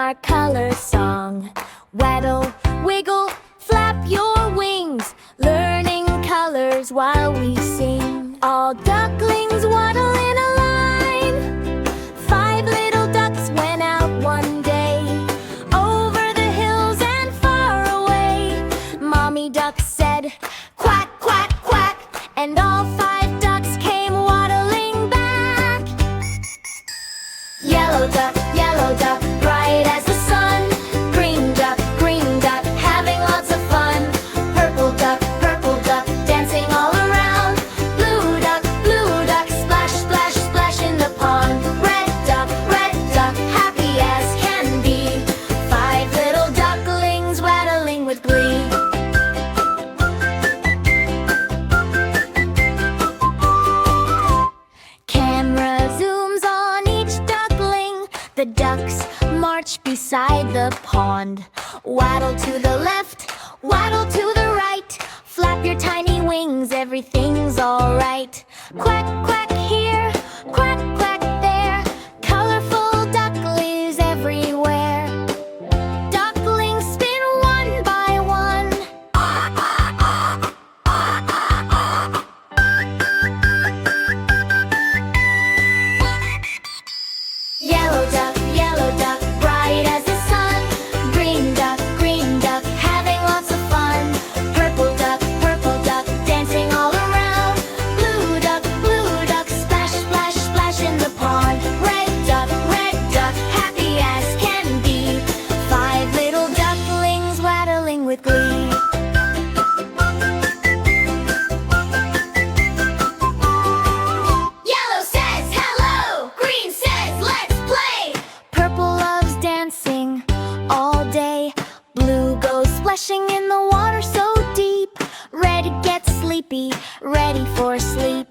our color song. Waddle, wiggle, flap your wings, learning colors while we sing. All ducklings waddle in a line. 5 little ducks went out one day, over the hills and far away. Mommy duck said, "Quack, quack, quack," and all 5 ducks came waddling back. Yellow duck, bright as the sun. Green duck, having lots of fun. Purple duck, dancing all around. Blue duck, splash, splash, splash in the pond. Red duck, happy as can be. 5 little ducklings waddling with glee. Camera zooms on each duckling. The ducks march beside the pond. Waddle to the left, waddle to the right. Flap your tiny wings, everything's alright. Quack, quack here, quack, quack there. Colorful ducklings everywhere. Ducklings spin one by one. Yellow duck, bright as the sun. Green duck, having lots of fun. Purple duck, dancing all around. Blue duck, splash, splash, splash in the pond. Red duck, happy as can be. 5 little ducklings waddling with glee. Yellow says hello, green says let's play. Purple loves dancing all day. Blue goes splashing in the water so deep. Red gets sleepy, ready for sleep.